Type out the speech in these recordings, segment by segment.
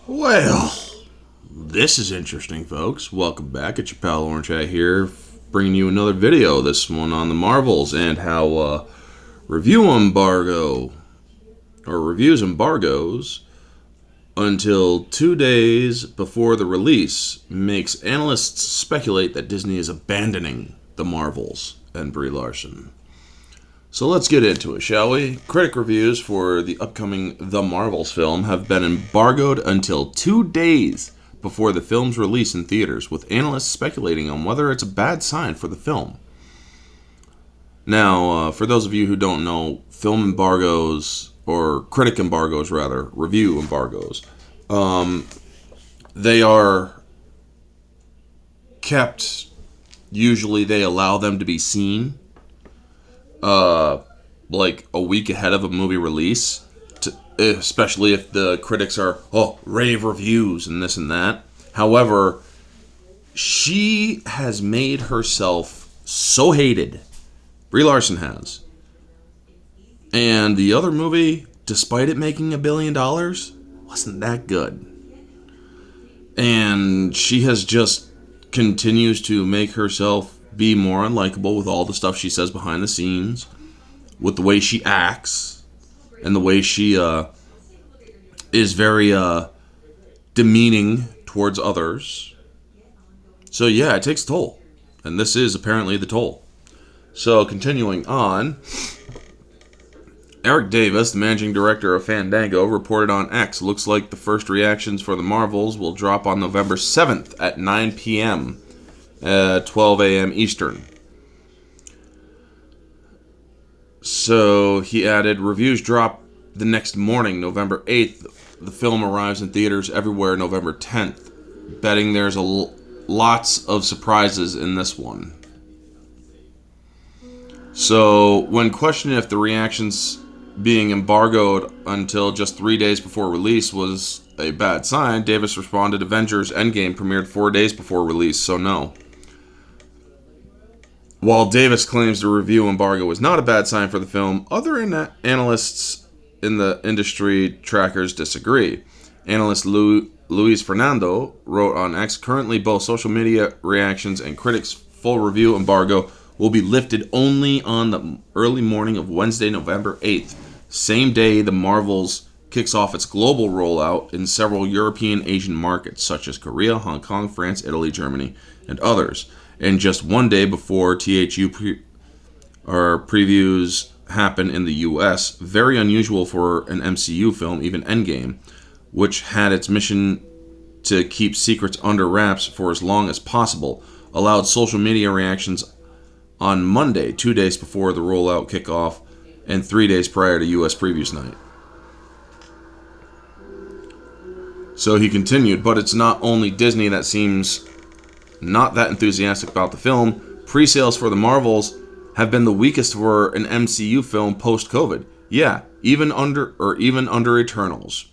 Well, this is interesting, folks. Welcome back. It's your pal Orange Hat here, bringing you another video. This one on the Marvels and how reviews embargoes until 2 days before the release makes analysts speculate that Disney is abandoning the Marvels and Brie Larson. So let's get into it, shall we? Critic reviews for the upcoming The Marvels film have been embargoed until 2 days before the film's release in theaters, with analysts speculating on whether it's a bad sign for the film. Now, for those of you who don't know, film embargoes, or critic embargoes rather, review embargoes, they are kept, usually they allow them to be seen like a week ahead of a movie release, especially if the critics are, rave reviews and this and that. However, she has made herself so hated. Brie Larson has. And the other movie, despite it making $1 billion, wasn't that good. And she has just continues to make herself be more unlikable with all the stuff she says behind the scenes, with the way she acts, and the way she is very demeaning towards others. So yeah, it takes a toll. And this is apparently the toll. So continuing on, Eric Davis, the managing director of Fandango, reported on X, looks like the first reactions for the Marvels will drop on November 7th at 9 p.m. 12 a.m. Eastern. So he added, reviews drop the next morning, November 8th. The film arrives in theaters everywhere November 10th. Betting there's lots of surprises in this one. So when questioned if the reactions being embargoed until just 3 days before release was a bad sign, Davis responded, Avengers Endgame premiered 4 days before release, so no. While Davis claims the review embargo was not a bad sign for the film, other analysts in the industry trackers disagree. Analyst Luis Fernando wrote on X, currently both social media reactions and critics' full review embargo will be lifted only on the early morning of Wednesday, November 8th, same day the Marvels kicks off its global rollout in several European Asian markets such as Korea, Hong Kong, France, Italy, Germany, and others. And just 1 day before THU previews happen in the US, very unusual for an MCU film, even Endgame, which had its mission to keep secrets under wraps for as long as possible, allowed social media reactions on Monday, 2 days before the rollout kickoff and 3 days prior to US previews night. So he continued, but it's not only Disney that seems not that enthusiastic about the film. Pre-sales for the Marvels have been the weakest for an MCU film post-COVID. Yeah, even under Eternals.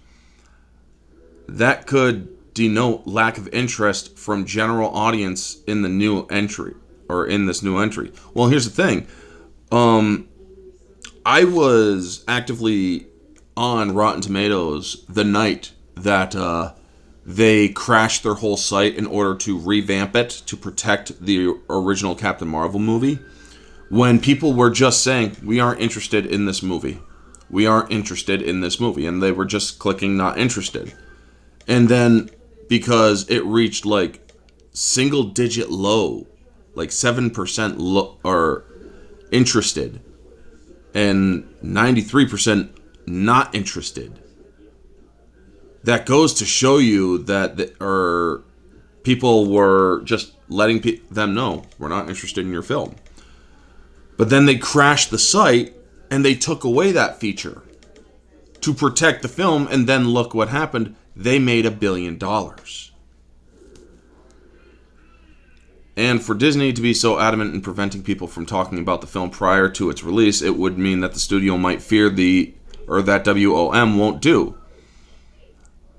That could denote lack of interest from general audience in the new entry, or in this new entry. Well, here's the thing. I was actively on Rotten Tomatoes the night that they crashed their whole site in order to revamp it to protect the original Captain Marvel movie, when people were just saying, we aren't interested in this movie. We aren't interested in this movie. And they were just clicking not interested. And then because it reached like single digit low, like 7% low, or interested, and 93% not interested, that goes to show you that people were just letting them know, we're not interested in your film. But then they crashed the site and they took away that feature to protect the film, and then look what happened. They made $1 billion. And for Disney to be so adamant in preventing people from talking about the film prior to its release, it would mean that the studio might fear that WOM won't do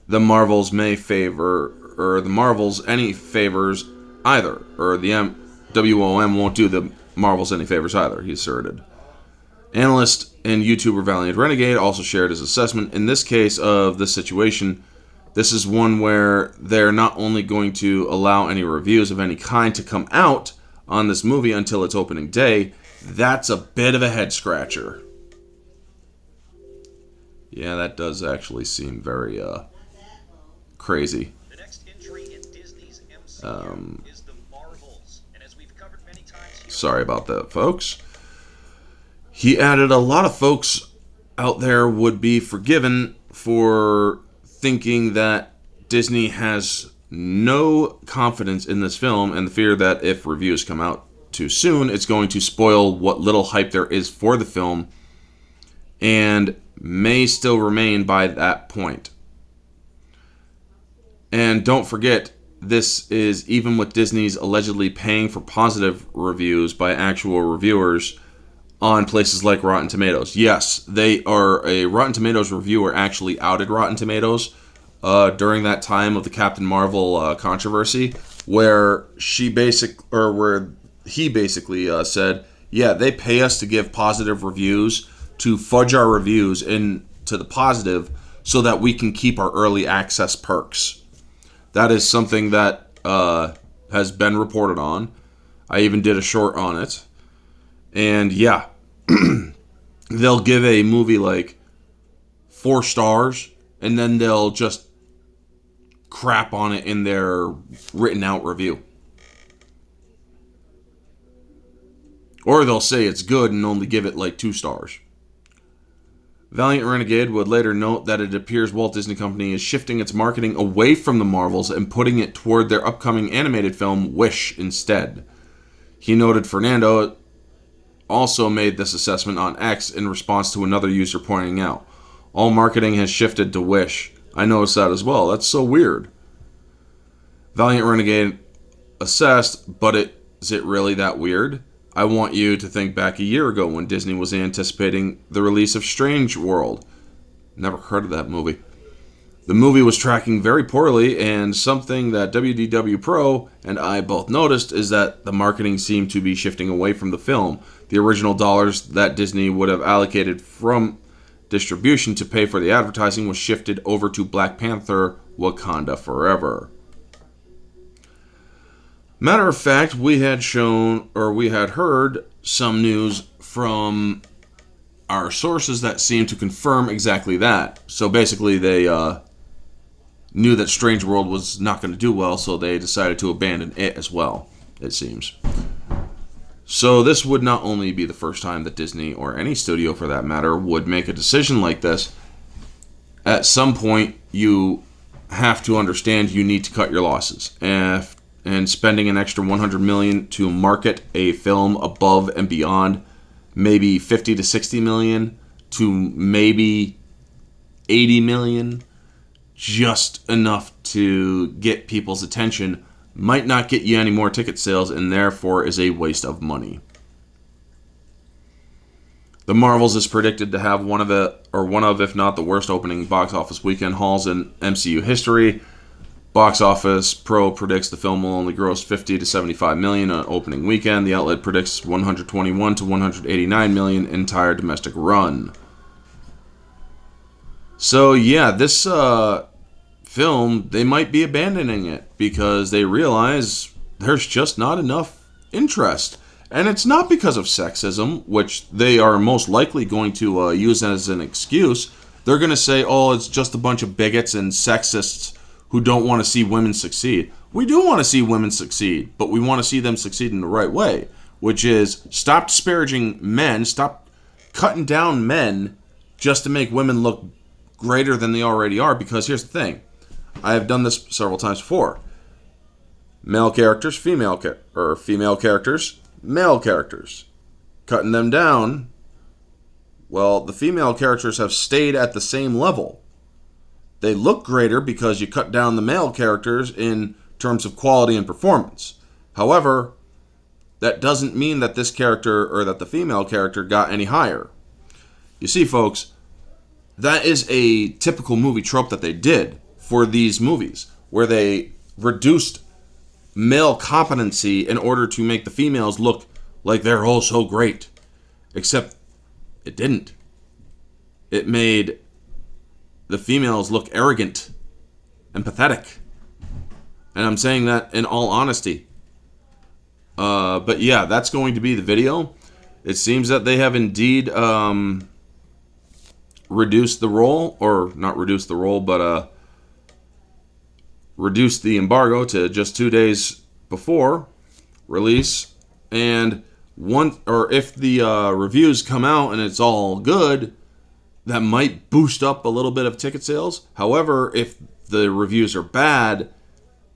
the Marvels any favors either, or the WOM won't do the Marvels any favors either, he asserted. Analyst and YouTuber Valiant Renegade also shared his assessment. In this case of the situation, This is one where they're not only going to allow any reviews of any kind to come out on this movie until its opening day. That's a bit of a head scratcher. Yeah, that does actually seem very crazy. The next entry in Disney's MCU is the Marvels, and as we've covered many times here. Sorry about that, folks. He added a lot of folks out there would be forgiven for thinking that Disney has no confidence in this film and the fear that if reviews come out too soon, it's going to spoil what little hype there is for the film and may still remain by that point. And don't forget, this is even with Disney's allegedly paying for positive reviews by actual reviewers on places like Rotten Tomatoes. Yes, they are. A Rotten Tomatoes reviewer actually outed Rotten Tomatoes during that time of the Captain Marvel controversy, where he basically said, "Yeah, they pay us to give positive reviews to fudge our reviews into the positive, so that we can keep our early access perks." That is something that has been reported on. I even did a short on it, and yeah. They'll give a movie like 4 stars and then they'll just crap on it in their written out review. Or they'll say it's good and only give it like 2 stars. Valiant Renegade would later note that it appears Walt Disney Company is shifting its marketing away from the Marvels and putting it toward their upcoming animated film Wish instead. He noted Fernando also made this assessment on X in response to another user pointing out, "All marketing has shifted to Wish. I noticed that as well. That's so weird." Valiant Renegade assessed, but is it really that weird? I want you to think back a year ago when Disney was anticipating the release of Strange World. Never heard of that movie. The movie was tracking very poorly, and something that WDW Pro and I both noticed is that the marketing seemed to be shifting away from the film. The original dollars that Disney would have allocated from distribution to pay for the advertising was shifted over to Black Panther: Wakanda Forever. Matter of fact, we had heard some news from our sources that seemed to confirm exactly that. So basically, they knew that Strange World was not going to do well, so they decided to abandon it as well, it seems. So this would not only be the first time that Disney, or any studio for that matter, would make a decision like this. At some point, you have to understand you need to cut your losses. And spending an extra $100 million to market a film above and beyond maybe $50 to $60 million to maybe $80 million, just enough to get people's attention, might not get you any more ticket sales and therefore is a waste of money. The Marvels is predicted to have one of, if not the worst opening box office weekend hauls in MCU history. Box Office Pro predicts the film will only gross $50 to $75 million on opening weekend. The outlet predicts $121 to $189 million entire domestic run. So yeah, this film, they might be abandoning it because they realize there's just not enough interest. And it's not because of sexism, which they are most likely going to use as an excuse. They're going to say, oh, it's just a bunch of bigots and sexists who don't want to see women succeed. We do want to see women succeed, but we want to see them succeed in the right way, which is stop disparaging men, stop cutting down men just to make women look greater than they already are, because here's the thing. I have done this several times before. Male characters, female characters, male characters. Cutting them down, well, the female characters have stayed at the same level. They look greater because you cut down the male characters in terms of quality and performance. However, that doesn't mean that this character or that the female character got any higher. You see, folks, that is a typical movie trope that they did for these movies, where they reduced male competency in order to make the females look like they're all so great. Except it didn't. It made the females look arrogant and pathetic. And I'm saying that in all honesty. But yeah, that's going to be the video. It seems that they have indeed reduced the roll, or not reduced the roll, but reduced the embargo to just 2 days before release. And if the reviews come out and it's all good, that might boost up a little bit of ticket sales. However, if the reviews are bad,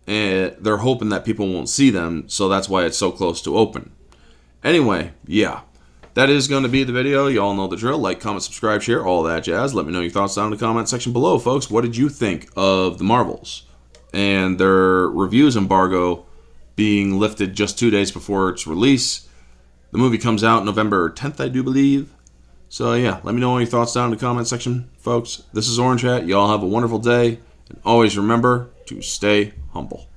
they're hoping that people won't see them, so that's why it's so close to open. Anyway, yeah, that is going to be the video. You all know the drill. Like, comment, subscribe, share, all that jazz. Let me know your thoughts down in the comment section below, folks. What did you think of the Marvels and their reviews embargo being lifted just 2 days before its release? The movie comes out November 10th, I do believe. So yeah, let me know all your thoughts down in the comment section, folks. This is Orange Hat. Y'all have a wonderful day. And always remember to stay humble.